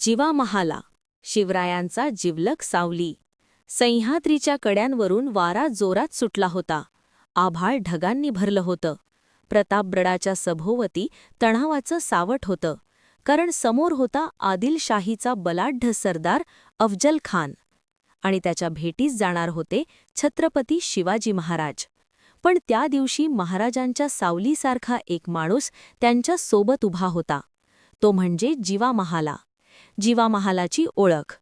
जिवा महाला, शिवरायांचा जिवलग सावली. सह्याद्रीच्या कड्यांवरून वारा जोरात सुटला होता. आभाळ ढगांनी भरलं होतं. प्रतापगडाच्या सभोवती तणावाचं सावट होतं, कारण समोर होता आदिलशाहीचा बलाढ्य सरदार अफजल खान आणि त्याच्या भेटीस जाणार होते छत्रपती शिवाजी महाराज. पण त्या दिवशी महाराजांच्या सावलीसारखा एक माणूस त्यांच्या सोबत उभा होता. तो म्हणजे जिवा महाला. जिवा महालाची ओळख.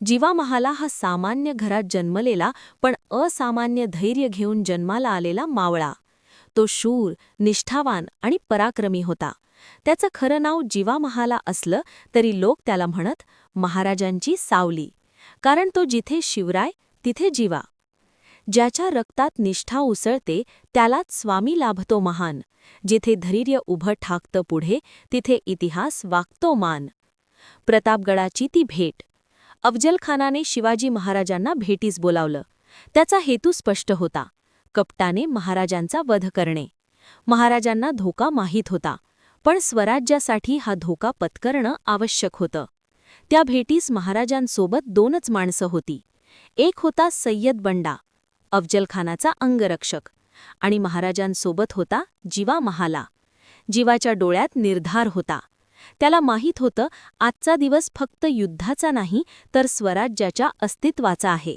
जिवा महाला हा सामान्य घरात जन्मलेला पण असामान्य धैर्य घेऊन जन्माला आलेला मावळा. तो शूर, निष्ठावान आणि पराक्रमी होता. त्याचं खरं नाव जिवा महाला असलं तरी लोक त्याला म्हणत महाराजांची सावली, कारण तो जिथे शिवराय तिथे जिवा. ज्याच्या रक्तात निष्ठा उसळते त्यालाच स्वामी लाभतो महान. जिथे धैर्य उभं ठाकतं पुढे तिथे इतिहास वागतो मान. प्रतापगडाची ती भेट. अफजल खानाने शिवाजी महाराजांना भेटीस बोलावलं. त्याचा हेतू स्पष्ट होता, कपटाने महाराजांचा वध करणे. महाराजांना धोका माहीत होता, पण स्वराज्यासाठी हा धोका पत्करणं आवश्यक होतं. त्या भेटीस महाराजांसोबत दोनच माणसं होती. एक होता सय्यद बंडा, अफजल खानाचा अंगरक्षक, आणि महाराजांसोबत होता जिवा महाला. जिवाच्या डोळ्यात निर्धार होता. त्याला माहीत होतं आजचा दिवस फक्त युद्धाचा नाही तर स्वराज्याच्या अस्तित्वाचा आहे.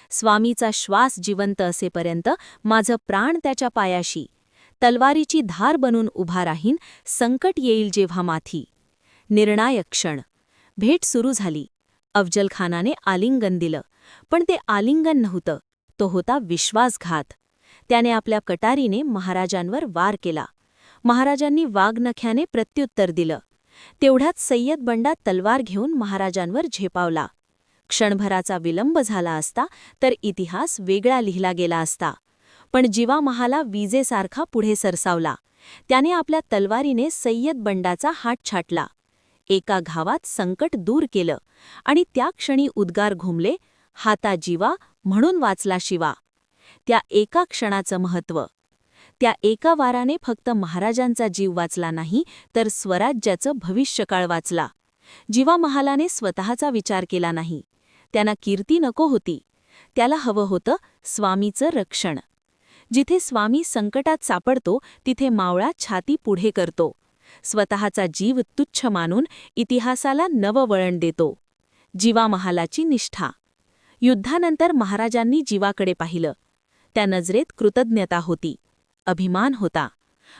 स्वामीचा श्वास जिवंत असेपर्यंत माझं प्राण त्याच्या पायाशी. तलवारीची धार बनून उभा राहीन संकट येईल जेव्हा माथी. निर्णायक क्षण. भेट सुरू झाली. अफजल खानाने आलिंगन दिलं, पण ते आलिंगन नव्हतं, तो होता विश्वासघात. त्याने आपल्या कटारीने महाराजांवर वार केला. महाराजांनी वाघनख्याने प्रत्युत्तर दिलं. तेवढ्यात सय्यद बंडा तलवार घेऊन महाराजांवर झेपावला. क्षणभराचा विलंब झाला असता तर इतिहास वेगळा लिहिला गेला असता. पण जिवा महाला विजेसारखा पुढे सरसावला. त्याने आपल्या तलवारीने सय्यद बंडाचा हात छाटला. एका घावात संकट दूर केलं आणि त्या क्षणी उद्गार घुमले, हाता जिवा म्हणून वाचला शिवा. त्या एका क्षणाचं महत्त्व. त्या एका वाराने फक्त महाराजांचा जीव वाचला नाही तर स्वराज्याचं भविष्यकाळ वाचला. जिवा महालाने स्वतःचा विचार केला नाही. त्यांना कीर्ती नको होती. त्याला हवं होतं स्वामीचं रक्षण. जिथे स्वामी संकटात सापडतो तिथे मावळा छाती पुढे करतो. स्वतःचा जीव तुच्छ मानून इतिहासाला नवं वळण देतो. जिवा महालाची निष्ठा. युद्धानंतर महाराजांनी जिवाकडे पाहिलं. त्या नजरेत कृतज्ञता होती, अभिमान होता.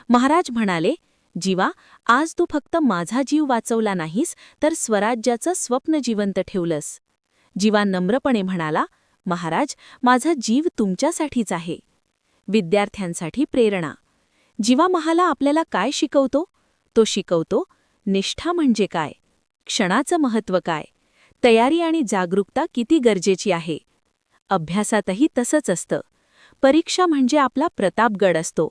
महाराज म्हणाले, जिवा, आज तू फक्त माझा जीव वाचवला नाहीस तर स्वराज्याचं स्वप्न जिवंत ठेवलंस. जिवा नम्रपणे म्हणाला, महाराज, माझा जीव तुमच्यासाठीच आहे. विद्यार्थ्यांसाठी प्रेरणा. जिवा महाला आपल्याला काय शिकवतो? तो शिकवतो निष्ठा म्हणजे काय, क्षणाचं महत्त्व काय, तयारी आणि जागरूकता किती गरजेची आहे. अभ्यासातही तसंच असतं. परीक्षा म्हणजे आपला प्रतापगड असतो.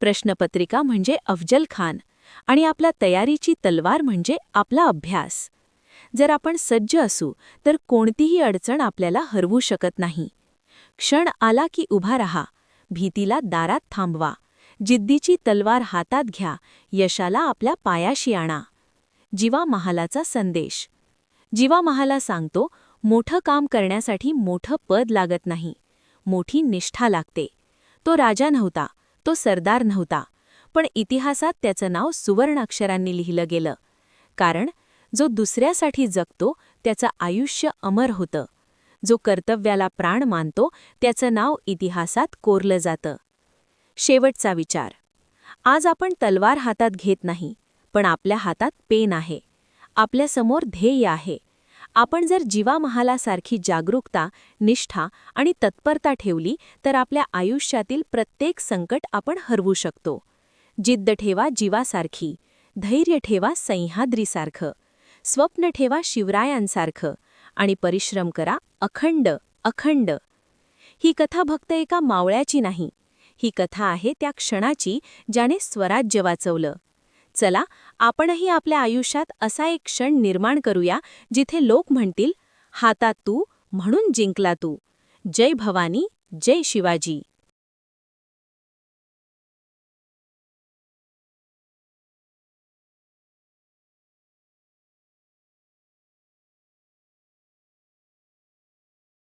प्रश्नपत्रिका म्हणजे अफजल खान आणि आपल्या तयारीची तलवार म्हणजे आपला अभ्यास. जर आपण सज्ज असू तर कोणतीही अडचण आपल्याला हरवू शकत नाही. क्षण आला की उभा रहा, भीतीला दारात थांबवा, जिद्दीची तलवार हातात घ्या, यशाला आपल्या पायाशी आणा. जिवा महालाचा संदेश. जिवा महाला सांगतो, मोठं काम करण्यासाठी मोठं पद लागत नाही, मोठी निष्ठा लागते. तो राजा नव्हता, तो सरदार नव्हता, पण इतिहासात त्याचं नाव सुवर्णाक्षरांनी लिहिलं गेलं. कारण जो दुसऱ्यासाठी जगतो त्याचं आयुष्य अमर होतं. जो कर्तव्याला प्राण मानतो त्याचं नाव इतिहासात कोरलं जातं. शेवटचा विचार. आज आपण तलवार हातात घेत नाही, पण आपल्या हातात पेन आहे. आपल्यासमोर ध्येय आहे. आपण जर जिवा महालासारखी जागरूकता, निष्ठा आणि तत्परता ठेवली तर आपल्या आयुष्यातील प्रत्येक संकट आपण हरवू शकतो. जिद्द ठेवा जिवासारखी, धैर्य ठेवा सह्याद्रीसारखं, स्वप्न ठेवा शिवरायांसारखं आणि परिश्रम करा अखंड अखंड. ही कथा फक्त एका मावळ्याची नाही. ही कथा आहे त्या क्षणाची ज्याने स्वराज्य वाचवलं. चला, आपणही आपल्या आयुष्यात असा एक क्षण निर्माण करूया जिथे लोक म्हणतील, हातात तू म्हणून जिंकला तू. जय भवानी, जय शिवाजी.